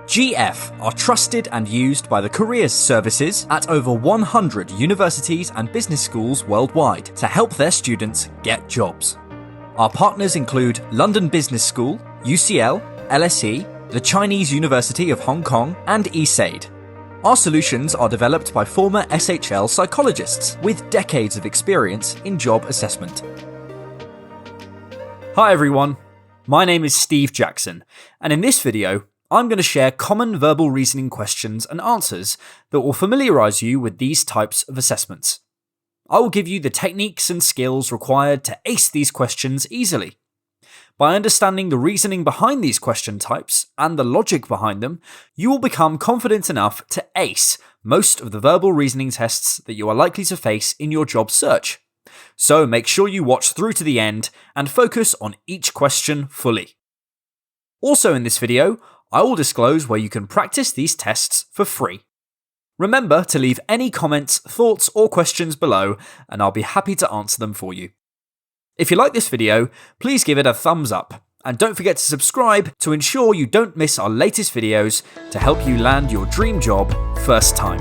GF are trusted and used by the careers services at over 100 universities and business schools worldwide to help their students get jobs. Our partners include London Business School, UCL, LSE, the Chinese University of Hong Kong, and ESAID. Our solutions are developed by former SHL psychologists with decades of experience in job assessment. Hi everyone, my name is Steve Jackson, and in this video, I'm going to share common verbal reasoning questions and answers that will familiarise you with these types of assessments. I will give you the techniques and skills required to ace these questions easily. By understanding the reasoning behind these question types and the logic behind them, you will become confident enough to ace most of the verbal reasoning tests that you are likely to face in your job search. So make sure you watch through to the end and focus on each question fully. Also in this video, I will disclose where you can practice these tests for free. Remember to leave any comments, thoughts or questions below and I'll be happy to answer them for you. If you like this video, please give it a thumbs up and don't forget to subscribe to ensure you don't miss our latest videos to help you land your dream job first time.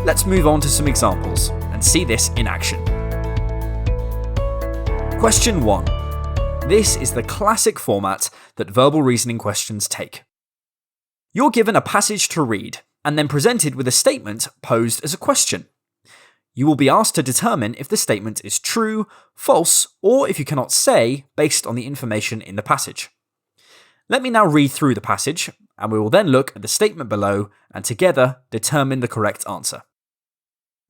Let's move on to some examples and see this in action. Question 1. This is the classic format that verbal reasoning questions take. You're given a passage to read and then presented with a statement posed as a question. You will be asked to determine if the statement is true, false, or if you cannot say based on the information in the passage. Let me now read through the passage and we will then look at the statement below and together determine the correct answer.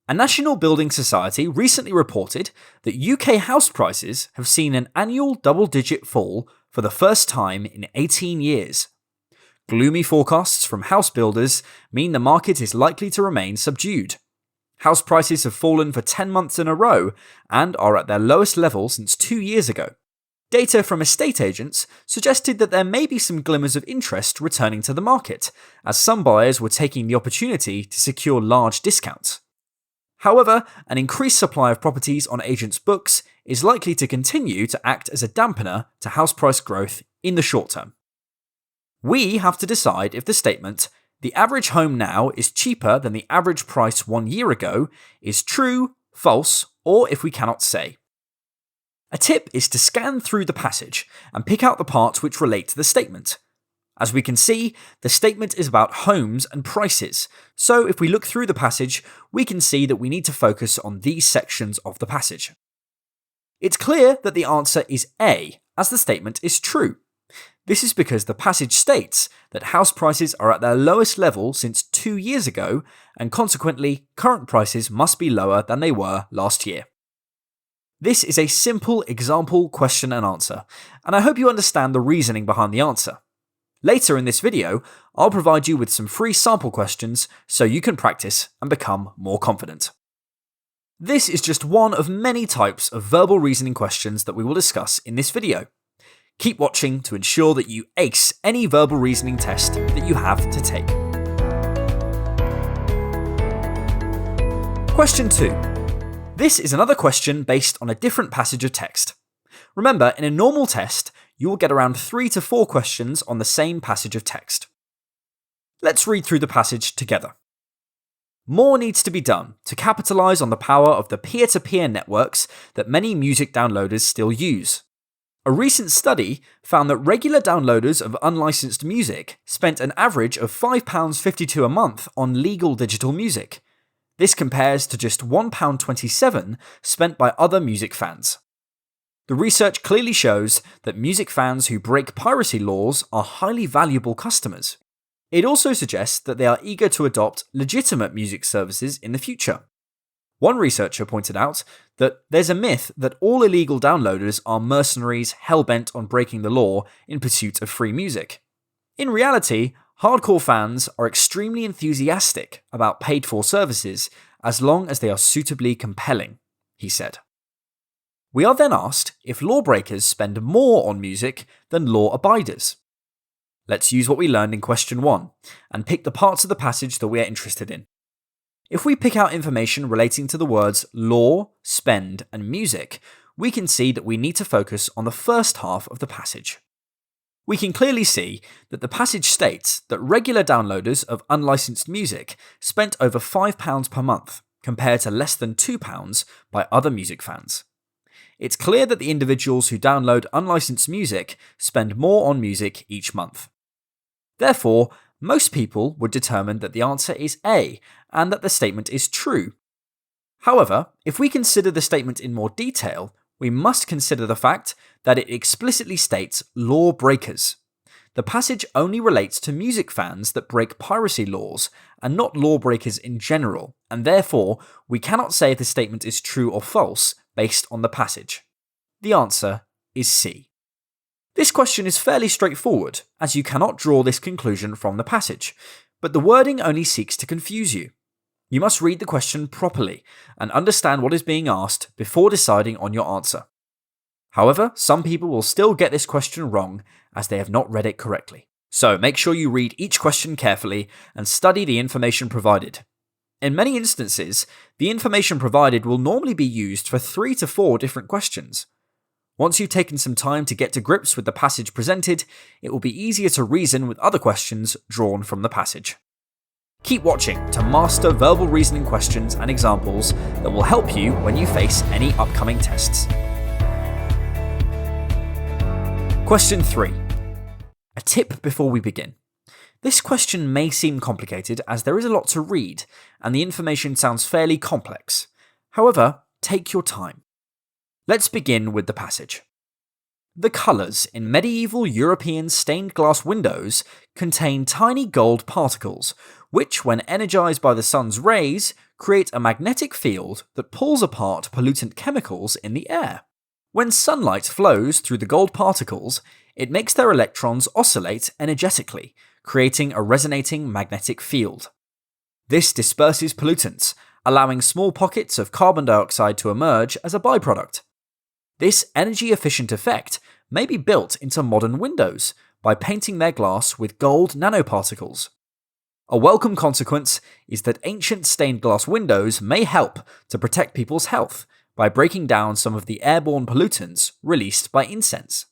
A National Building Society recently reported that UK house prices have seen an annual double-digit fall for the first time in 18 years. Gloomy forecasts from house builders mean the market is likely to remain subdued. House prices have fallen for 10 months in a row and are at their lowest level since 2 years ago. Data from estate agents suggested that there may be some glimmers of interest returning to the market, as some buyers were taking the opportunity to secure large discounts. However, an increased supply of properties on agents' books is likely to continue to act as a dampener to house price growth in the short term. We have to decide if the statement, "The average home now is cheaper than the average price 1 year ago," is true, false, or if we cannot say. A tip is to scan through the passage and pick out the parts which relate to the statement. As we can see, the statement is about homes and prices, so if we look through the passage, we can see that we need to focus on these sections of the passage. It's clear that the answer is A, as the statement is true. This is because the passage states that house prices are at their lowest level since 2 years ago, and consequently, current prices must be lower than they were last year. This is a simple example question and answer, and I hope you understand the reasoning behind the answer. Later in this video, I'll provide you with some free sample questions so you can practice and become more confident. This is just one of many types of verbal reasoning questions that we will discuss in this video. Keep watching to ensure that you ace any verbal reasoning test that you have to take. Question 2. This is another question based on a different passage of text. Remember, in a normal test, you will get around 3 to 4 questions on the same passage of text. Let's read through the passage together. More needs to be done to capitalise on the power of the peer-to-peer networks that many music downloaders still use. A recent study found that regular downloaders of unlicensed music spent an average of £5.52 a month on legal digital music. This compares to just £1.27 spent by other music fans. The research clearly shows that music fans who break piracy laws are highly valuable customers. It also suggests that they are eager to adopt legitimate music services in the future. One researcher pointed out that there's a myth that all illegal downloaders are mercenaries hell-bent on breaking the law in pursuit of free music. In reality, hardcore fans are extremely enthusiastic about paid-for services as long as they are suitably compelling, he said. We are then asked if lawbreakers spend more on music than law abiders. Let's use what we learned in question 1 and pick the parts of the passage that we are interested in. If we pick out information relating to the words law, spend, and music, we can see that we need to focus on the first half of the passage. We can clearly see that the passage states that regular downloaders of unlicensed music spent over £5 per month, compared to less than £2 by other music fans. It's clear that the individuals who download unlicensed music spend more on music each month. Therefore, most people would determine that the answer is A, and that the statement is true. However, if we consider the statement in more detail, we must consider the fact that it explicitly states law breakers. The passage only relates to music fans that break piracy laws, and not lawbreakers in general, and therefore we cannot say if the statement is true or false based on the passage. The answer is C. This question is fairly straightforward, as you cannot draw this conclusion from the passage, but the wording only seeks to confuse you. You must read the question properly and understand what is being asked before deciding on your answer. However, some people will still get this question wrong as they have not read it correctly. So make sure you read each question carefully and study the information provided. In many instances, the information provided will normally be used for 3 to 4 different questions. Once you've taken some time to get to grips with the passage presented, it will be easier to reason with other questions drawn from the passage. Keep watching to master verbal reasoning questions and examples that will help you when you face any upcoming tests. Question 3. A tip before we begin. This question may seem complicated as there is a lot to read and the information sounds fairly complex. However, take your time. Let's begin with the passage. The colours in medieval European stained glass windows contain tiny gold particles, which, when energised by the sun's rays, create a magnetic field that pulls apart pollutant chemicals in the air. When sunlight flows through the gold particles, it makes their electrons oscillate energetically, creating a resonating magnetic field. This disperses pollutants, allowing small pockets of carbon dioxide to emerge as a byproduct. This energy-efficient effect may be built into modern windows by painting their glass with gold nanoparticles. A welcome consequence is that ancient stained glass windows may help to protect people's health by breaking down some of the airborne pollutants released by incense.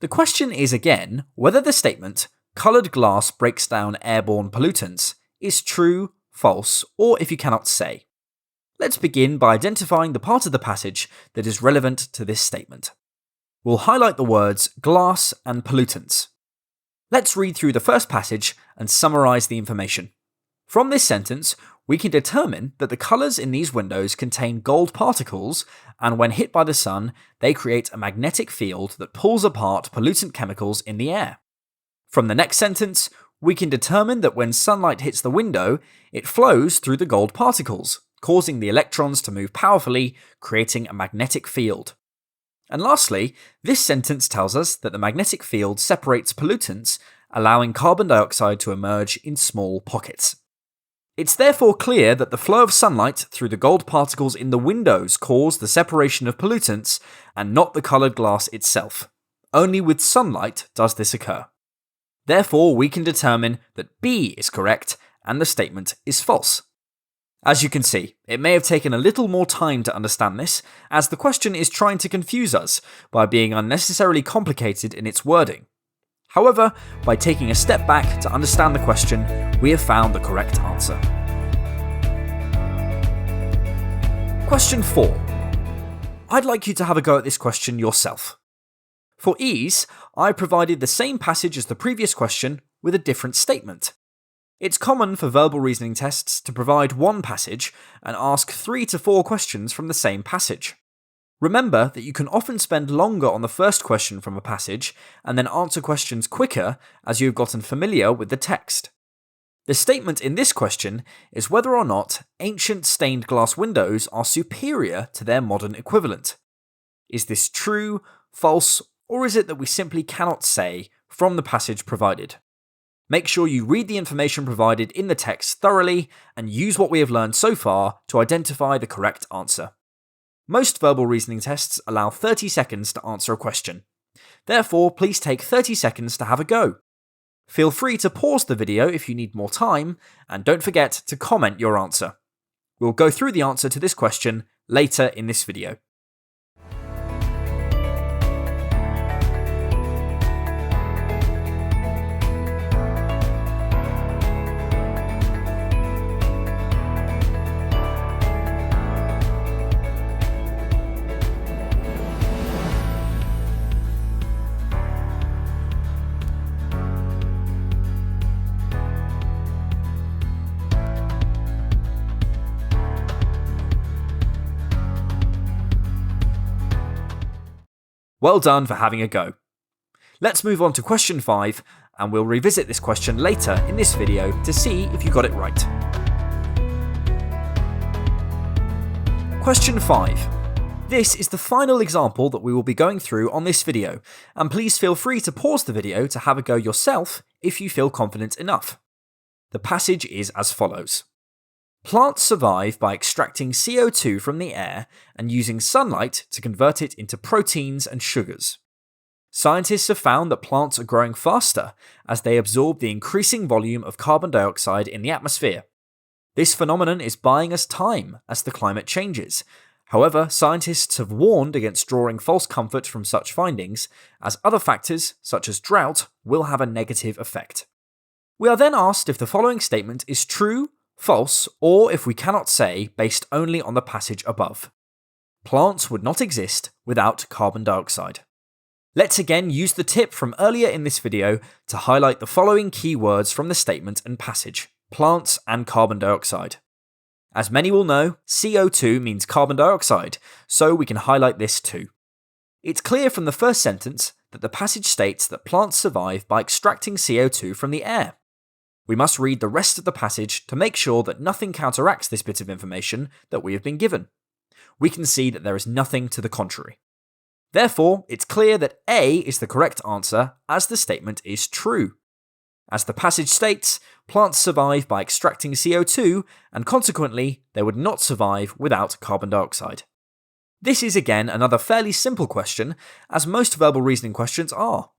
The question is again whether the statement, "coloured glass breaks down airborne pollutants," is true, false, or if you cannot say. Let's begin by identifying the part of the passage that is relevant to this statement. We'll highlight the words glass and pollutants. Let's read through the first passage and summarise the information. From this sentence, we can determine that the colours in these windows contain gold particles, and when hit by the sun, they create a magnetic field that pulls apart pollutant chemicals in the air. From the next sentence, we can determine that when sunlight hits the window, it flows through the gold particles, causing the electrons to move powerfully, creating a magnetic field. And lastly, this sentence tells us that the magnetic field separates pollutants, allowing carbon dioxide to emerge in small pockets. It's therefore clear that the flow of sunlight through the gold particles in the windows caused the separation of pollutants, and not the coloured glass itself. Only with sunlight does this occur. Therefore, we can determine that B is correct and the statement is false. As you can see, it may have taken a little more time to understand this, as the question is trying to confuse us by being unnecessarily complicated in its wording. However, by taking a step back to understand the question, we have found the correct answer. Question 4. I'd like you to have a go at this question yourself. For ease, I provided the same passage as the previous question with a different statement. It's common for verbal reasoning tests to provide one passage and ask 3 to 4 questions from the same passage. Remember that you can often spend longer on the first question from a passage and then answer questions quicker as you have gotten familiar with the text. The statement in this question is whether or not ancient stained glass windows are superior to their modern equivalent. Is this true, false, or is it that we simply cannot say from the passage provided? Make sure you read the information provided in the text thoroughly and use what we have learned so far to identify the correct answer. Most verbal reasoning tests allow 30 seconds to answer a question. Therefore, please take 30 seconds to have a go. Feel free to pause the video if you need more time, and don't forget to comment your answer. We'll go through the answer to this question later in this video. Well done for having a go. Let's move on to question 5, and we'll revisit this question later in this video to see if you got it right. Question 5. This is the final example that we will be going through on this video, and please feel free to pause the video to have a go yourself if you feel confident enough. The passage is as follows. Plants survive by extracting CO2 from the air and using sunlight to convert it into proteins and sugars. Scientists have found that plants are growing faster as they absorb the increasing volume of carbon dioxide in the atmosphere. This phenomenon is buying us time as the climate changes. However, scientists have warned against drawing false comfort from such findings, as other factors, such as drought, will have a negative effect. We are then asked if the following statement is true, false, or if we cannot say based only on the passage above. Plants would not exist without carbon dioxide. Let's again use the tip from earlier in this video to highlight the following key words from the statement and passage: plants and carbon dioxide. As many will know, CO2 means carbon dioxide, so we can highlight this too. It's clear from the first sentence that the passage states that plants survive by extracting CO2 from the air. We must read the rest of the passage to make sure that nothing counteracts this bit of information that we have been given. We can see that there is nothing to the contrary. Therefore, it's clear that A is the correct answer, as the statement is true. As the passage states, plants survive by extracting CO2, and consequently, they would not survive without carbon dioxide. This is again another fairly simple question, as most verbal reasoning questions are.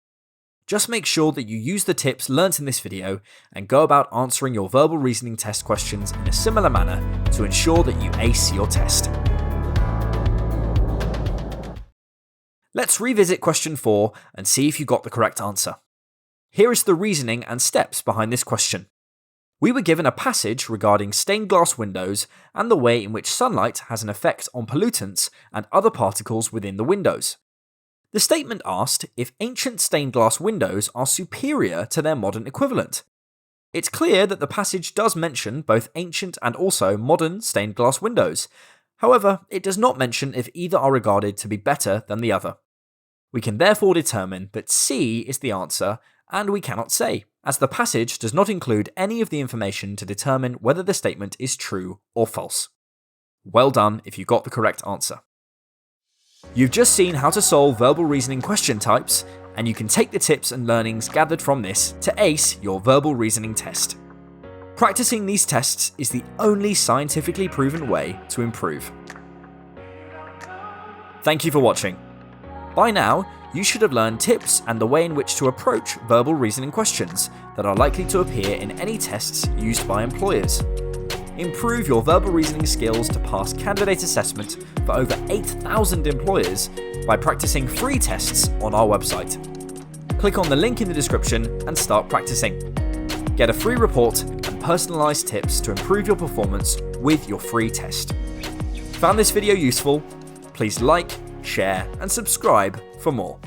Just make sure that you use the tips learnt in this video and go about answering your verbal reasoning test questions in a similar manner to ensure that you ace your test. Let's revisit question 4 and see if you got the correct answer. Here is the reasoning and steps behind this question. We were given a passage regarding stained glass windows and the way in which sunlight has an effect on pollutants and other particles within the windows. The statement asked if ancient stained glass windows are superior to their modern equivalent. It's clear that the passage does mention both ancient and also modern stained glass windows. However, it does not mention if either are regarded to be better than the other. We can therefore determine that C is the answer, and we cannot say, as the passage does not include any of the information to determine whether the statement is true or false. Well done if you got the correct answer. You've just seen how to solve verbal reasoning question types, and you can take the tips and learnings gathered from this to ace your verbal reasoning test. Practicing these tests is the only scientifically proven way to improve. Thank you for watching. By now, you should have learned tips and the way in which to approach verbal reasoning questions that are likely to appear in any tests used by employers. Improve your verbal reasoning skills to pass candidate assessment for over 8,000 employers by practicing free tests on our website. Click on the link in the description and start practicing. Get a free report and personalised tips to improve your performance with your free test. Found this video useful? Please like, share and subscribe for more.